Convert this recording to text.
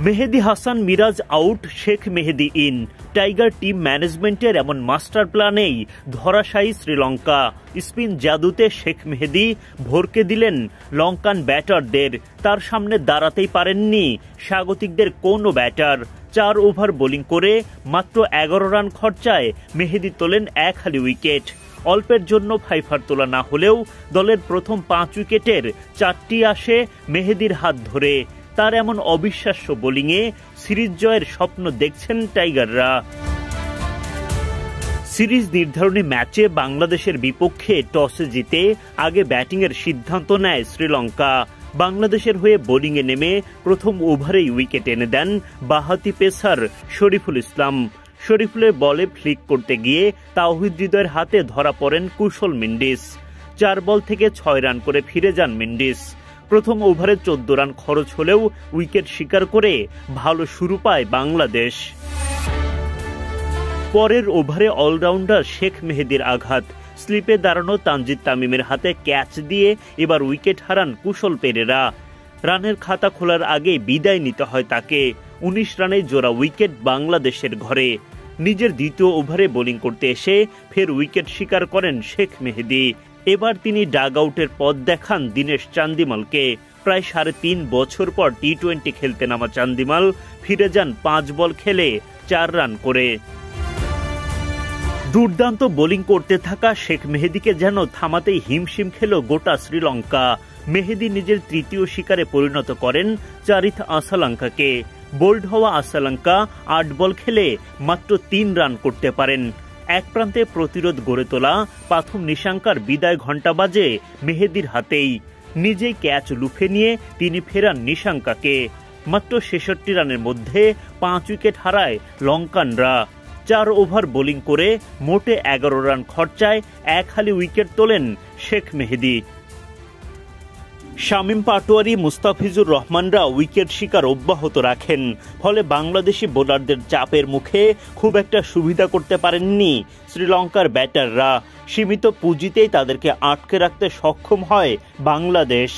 Mehedi Hasan Miraz out, Sheikh Mehedi in. Tiger team ম্যানেজমেন্টের এমন master প্ল্যানেই ধরাশায়ী শ্রীলঙ্কা। স্পিন জাদুতে শেখ মেহেদী ভরকে দিলেন লঙ্কান ব্যাটারদের। তার সামনে দাঁড়াতেই পারেননি স্বাগতিকদের কোনো ব্যাটার। 4 ওভার বোলিং করে মাত্র 11 রান খরচায় মেহেদী তোলেন এক হালি উইকেট। অল্পের জন্য ফাইফার তোলা না হলেও দলের প্রথম 5 উইকেটের 4টি আসে মেহেদীর হাত ধরে। তার এমন অবিশ্বাস্য বোলিংয়ে সিরিজ জয়ের স্বপ্ন দেখছেন টাইগাররা। সিরিজ নির্ধারণী ম্যাচে বাংলাদেশের বিপক্ষে টসে জিতে আগে ব্যাটিংয়ের সিদ্ধান্ত নেয় শ্রীলঙ্কা। বাংলাদেশের হয়ে বোলিংয়ে নেমে প্রথম ওভারেই উইকেট এনে দেন বাঁহাতি পেসার শরীফুল ইসলাম। শরীফুলের বলে ফ্লিক করতে গিয়ে তাওহিদ হৃদয়ের হাতে ধরা পড়েন কুশল মেন্ডিস। 4 বল থেকে 6 রান করে ফিরে যান মেন্ডিস। প্রথম ওভারে 14 রান খরচ হলেও উইকেট শিকার করে ভালো শুরু পায় বাংলাদেশ। পরের ওভারে অলরাউন্ডার শেখ মেহেদীর আঘাত। স্লিপে দাঁড়ানো তানজিদ তামিমের হাতে ক্যাচ দিয়ে এবার উইকেট হারান কুশল পেরেরা। রানের খাতা খোলার আগে বিদায় নিতে হয় তাকে। 19 রানে জোড়া উইকেট বাংলাদেশের ঘরে। নিজের দ্বিতীয় ওভারে বোলিং করতে এসে ফের উইকেট শিকার করেন শেখ মেহেদী। এবার তিনি ডাগ আউটের পথ দেখান দীনেশ চান্দিমালকে। প্রায় 3.5 বছর পর টি-20 খেলতে নামা চান্দিমাল ফিরে যান 5 বল খেলে 4 রান করে। দুর্দান্ত বোলিং করতে থাকা শেখ মেহেদীকে যেন থামাতেই হিমশিম খেল গোটা শ্রীলঙ্কা। মেহেদী নিজের তৃতীয় শিকারে পরিণত করেন চারিথ আসালাঙ্কাকে। বোল্ড হওয়া আসালাঙ্কা 8 বল খেলে মাত্র 3 রান করতে পারেন। এক প্রান্তে প্রতিরোধ গড়ে তোলা পাথুম নিশাঙ্কার বিদায় ঘণ্টা বাজে মেহেদীর হাতেই। নিজেই ক্যাচ লুফে নিয়ে তিনি ফেরান নিশাঙ্কাকে। মাত্র 66 রানের মধ্যে 5 উইকেট হারায় লঙ্কানরা। 4 ওভার বোলিং করে মোটে 11 রান খরচায় এক হালি উইকেট তোলেন শেখ মেহেদী। শামীম পাটোয়ারি, মুস্তাফিজুর রহমানরা উইকেট শিকার অব্যাহত রাখেন। ফলে বাংলাদেশি বোলারদের চাপের মুখে খুব একটা সুবিধা করতে পারেননি শ্রীলঙ্কার ব্যাটাররা। সীমিত পুঁজিতেই তাদেরকে আটকে রাখতে সক্ষম হয় বাংলাদেশ।